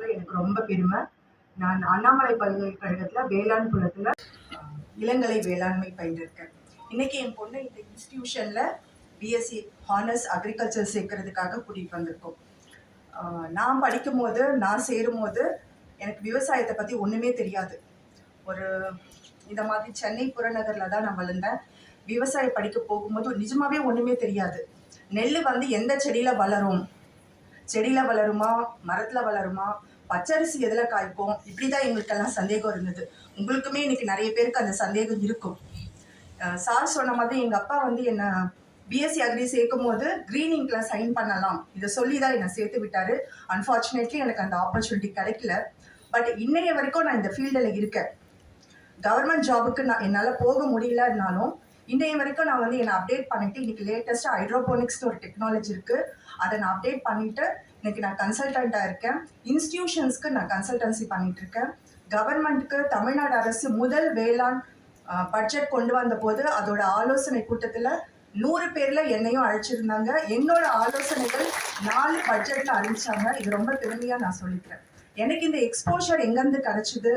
சொல்றதுல எனக்கு ரொம்ப பெருமை. நான் அண்ணாமலை பல்கலைக்கழகத்தில் வேளாண் குலத்தில் இளங்கலை வேளாண்மை பயின்றிருக்கேன். இன்னைக்கு என் பொண்ணு இந்த இன்ஸ்டிடியூஷனில் பிஎஸ்சி ஹானர்ஸ் அக்ரிகல்ச்சர் சேர்க்கறதுக்காக கூட்டிகிட்டு வந்திருக்கோம். நான் படிக்கும்போது, நான் சேரும்போது எனக்கு விவசாயத்தை பற்றி ஒன்றுமே தெரியாது. இந்த மாதிரி சென்னை புறநகரில் தான் நான் வளர்ந்தேன். விவசாயம் படிக்க போகும்போது நிஜமாவே ஒன்றுமே தெரியாது. நெல் எந்த செடியில் வளரும், செடியில் வளருமா, மரத்தில் வளருமா, பச்சரிசி எதில் காய்க்கும், இப்படி தான் எங்களுக்கெல்லாம் சந்தேகம் இருந்தது. உங்களுக்குமே இன்னைக்கு நிறைய பேருக்கு அந்த சந்தேகம் இருக்கும். சார் சொன்ன மாதிரி எங்கள் அப்பா என்னை பிஎஸ்சி அக்ரி சேர்க்கும் போது க்ரீனிங்கில் சைன் பண்ணலாம் இதை சொல்லி தான் என்னை சேர்த்து விட்டார். அன்ஃபார்ச்சுனேட்லி எனக்கு அந்த ஆப்பர்ச்சுனிட்டி கிடைக்கல. பட் இன்னைய வரைக்கும் நான் இந்த ஃபீல்டில் இருக்கேன். கவர்மெண்ட் ஜாபுக்கு என்னால் போக முடியலன்னாலும் இன்றைய வரைக்கும் நான் என்னை அப்டேட் பண்ணிவிட்டு, இன்றைக்கி லேட்டஸ்ட்டாக ஹைட்ரோபோனிக்ஸ்னு ஒரு டெக்னாலஜி இருக்குது, அதை நான் அப்டேட் பண்ணிவிட்டு இன்றைக்கி நான் கன்சல்டண்ட்டாக இருக்கேன். இன்ஸ்டிடியூஷன்ஸ்க்கு நான் கன்சல்டன்சி பண்ணிகிட்ருக்கேன். கவர்மெண்ட்டுக்கு தமிழ்நாடு அரசு முதல் வேளாண் பட்ஜெட் கொண்டு வந்த போது அதோட ஆலோசனை கூட்டத்தில் 100 பேரில் என்னையும் அழைச்சிருந்தாங்க. என்னோட ஆலோசனைகள் 4 பட்ஜெட்டில் அறிவிச்சாங்க. இது ரொம்ப பெருமையாக நான் சொல்லிக்கிறேன். எனக்கு இந்த எக்ஸ்போஷர் எங்கேருந்து கிடச்சிது,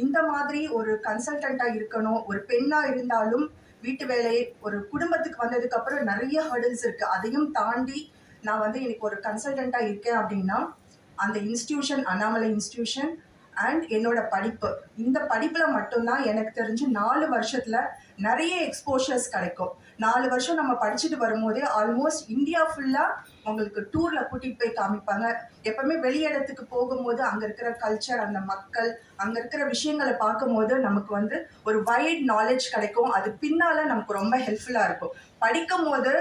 இந்த மாதிரி ஒரு கன்சல்டண்ட்டாக இருக்கணும், ஒரு பெண்ணாக இருந்தாலும் வீட்டு வேலை, ஒரு குடும்பத்துக்கு வந்ததுக்கப்புறம் நிறைய ஹர்டில்ஸ் இருக்குது, அதையும் தாண்டி நான் இன்னைக்கு ஒரு கன்சல்டண்ட்டாக இருக்கேன் அப்படின்னா அந்த இன்ஸ்டிடியூஷன் அண்ணாமலை இன்ஸ்டிடியூஷன் அண்ட் என்னோட படிப்பு, இந்த படிப்பில் மட்டும்தான் எனக்கு தெரிஞ்சு 4 வருஷத்தில் நிறைய எக்ஸ்போஷர்ஸ் கிடைக்கும். 4 வருஷம் நம்ம படிச்சுட்டு வரும்போதே ஆல்மோஸ்ட் இந்தியா ஃபுல்லாக உங்களுக்கு டூரில் கூட்டிகிட்டு போய் காமிப்பாங்க. எப்பவுமே வெளியிடத்துக்கு போகும்போது அங்கே இருக்கிற கல்ச்சர், அந்த மக்கள், அங்கே இருக்கிற விஷயங்களை பார்க்கும்போது நமக்கு ஒரு வைட் நாலேஜ் கிடைக்கும். அது பின்னால் நமக்கு ரொம்ப ஹெல்ப்ஃபுல்லாக இருக்கும். படிக்கும் போது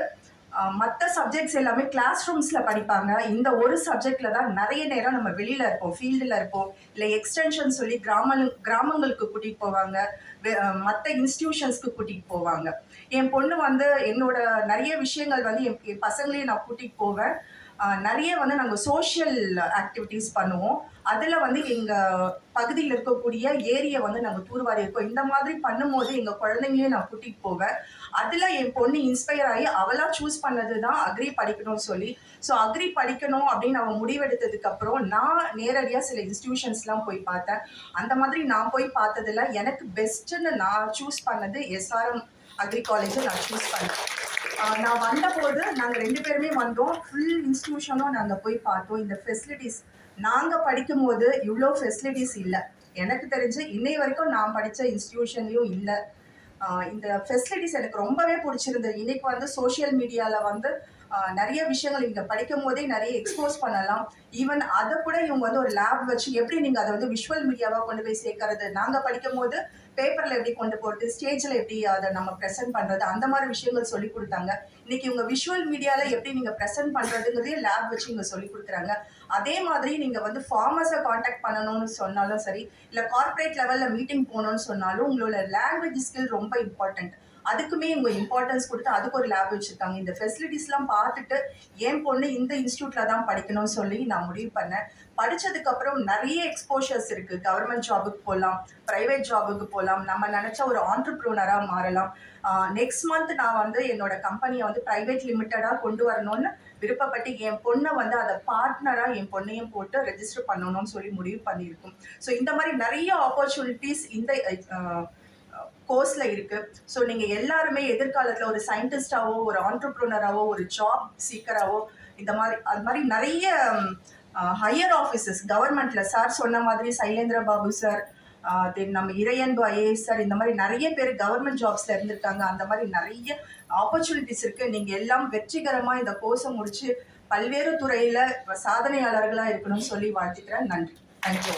மற்ற சப்ஜெக்ட்ஸ் எல்லாமே கிளாஸ் ரூம்ஸில் படிப்பாங்க. இந்த ஒரு சப்ஜெக்டில் தான் நிறைய நேரம் நம்ம வெளியில் இருப்போம், ஃபீல்டில் இருப்போம், இல்லை எக்ஸ்டென்ஷன் சொல்லி கிராமங்களுக்கு கூட்டிகிட்டு போவாங்க, மற்ற இன்ஸ்டிடியூஷன்ஸ்க்கு கூட்டிகிட்டு போவாங்க. என் பொண்ணு என்னோட நிறைய விஷயங்கள் என் பசங்களையும் நான் கூட்டிகிட்டு போவேன். நிறைய நாங்கள் சோஷியல் ஆக்டிவிட்டீஸ் பண்ணுவோம். அதில் எங்கள் பகுதியில் இருக்கக்கூடிய ஏரியை நாங்கள் தூர்வாரி இருக்கோம். இந்த மாதிரி பண்ணும்போது எங்கள் குழந்தைங்களையும் நான் கூட்டிகிட்டு போவேன். அதில் என் பொண்ணு இன்ஸ்பயர் ஆகி அவளாக சூஸ் பண்ணது தான் அக்ரி படிக்கணும்னு சொல்லி. ஸோ அக்ரி படிக்கணும் அப்படின்னு அவன் முடிவெடுத்ததுக்கப்புறம் நான் நேரடியாக சில இன்ஸ்டிடியூஷன்ஸ்லாம் போய் பார்த்தேன். அந்த மாதிரி நான் போய் பார்த்ததில் எனக்கு பெஸ்ட்டுன்னு நான் சூஸ் பண்ணது SRM அக்ரி காலேஜை நான் சூஸ் பண்ணேன். நான் வந்தபோது நாங்கள் 2 பேருமே வந்தோம். ஃபுல் இன்ஸ்டிடியூஷனும் நாங்கள் போய் பார்த்தோம். இந்த ஃபெசிலிட்டிஸ் நாங்கள் படிக்கும்போது இவ்வளோ ஃபெசிலிட்டிஸ் இல்லை. எனக்கு தெரிஞ்சு இன்னை வரைக்கும் நான் படித்த இன்ஸ்டிடியூஷன்லேயும் இல்லை. இந்த ஃபெசிலிட்டிஸ் எனக்கு ரொம்பவே பிடிச்சிருந்தது. இன்றைக்கி சோஷியல் மீடியாவில் நிறைய விஷயங்கள் இங்கே படிக்கும் போதே நிறைய எக்ஸ்போஸ் பண்ணலாம். ஈவன் அதை கூட இவங்க ஒரு லேப் வச்சு எப்படி நீங்கள் அதை விஷுவல் மீடியாவாக கொண்டு போய் சேர்க்கறது, நாங்கள் படிக்கும் போது பேப்பரில் எப்படி கொண்டு போகிறது, ஸ்டேஜில் எப்படி அதை நம்ம ப்ரெசென்ட் பண்ணுறது, அந்த மாதிரி விஷயங்கள் சொல்லி கொடுத்தாங்க. இன்றைக்கி இவங்க விஷுவல் மீடியாவில் எப்படி நீங்கள் ப்ரெசென்ட் பண்ணுறதுங்கிறதே லேப் வச்சு இங்கே சொல்லி கொடுக்குறாங்க. அதே மாதிரி நீங்கள் ஃபார்மர்ஸை காண்டாக்ட் பண்ணணும்னு சொன்னாலும் சரி, இல்லை கார்ப்பரேட் லெவலில் மீட்டிங் போகணுன்னு சொன்னாலும் உங்களோட லாங்குவேஜ் ஸ்கில் ரொம்ப இம்பார்ட்டண்ட். அதுக்குமே இவங்க இம்பார்ட்டன்ஸ் கொடுத்து அதுக்கு ஒரு லேப் வச்சுருக்காங்க. இந்த ஃபெசிலிட்டிஸ்லாம் பார்த்துட்டு என் பொண்ணு இந்த இன்ஸ்டியூட்டில் தான் படிக்கணும்னு சொல்லி நான் முடிவு பண்ணேன். படித்ததுக்கப்புறம் நிறைய எக்ஸ்போஷர்ஸ் இருக்குது. கவர்மெண்ட் ஜாபுக்கு போகலாம், ப்ரைவேட் ஜாபுக்கு போகலாம், நம்ம நினச்ச ஒரு ஆண்டர்ப்ரூனராக மாறலாம். நெக்ஸ்ட் மந்த் நான் என்னோட கம்பெனியை ப்ரைவேட் லிமிட்டடாக கொண்டு வரணும்னு விருப்பப்பட்டு என் பொண்ணை அதை பார்ட்னராக என் பொண்ணையும் போட்டு ரெஜிஸ்டர் பண்ணணும்னு சொல்லி முடிவு பண்ணியிருக்கோம். ஸோ இந்த மாதிரி நிறைய ஆப்பர்ச்சுனிட்டிஸ் இந்த கோர்ஸில் இருக்குது. ஸோ நீங்கள் எல்லாருமே எதிர்காலத்தில் ஒரு சயின்டிஸ்டாவோ, ஒரு ஆண்டர்ப்ரூனராவோ, ஒரு ஜாப் சீக்கராவோ, அது மாதிரி நிறைய ஹையர் ஆஃபீஸஸ் கவர்மெண்ட்டில் சார் சொன்ன மாதிரி சைலேந்திர பாபு சார், தென் நம்ம இறையன்பு IAS சார், இந்த மாதிரி நிறைய பேர் கவர்மெண்ட் ஜாப்ஸில் இருந்திருக்காங்க. அந்த மாதிரி நிறைய ஆப்பர்ச்சுனிட்டிஸ் இருக்குது. நீங்கள் எல்லாம் வெற்றிகரமாக இந்த கோர்ஸை முடித்து பல்வேறு துறையில் சாதனையாளர்களாக இருக்கணும்னு சொல்லி வாழ்த்துக்கிறேன். நன்றி. தேங்க்யூ.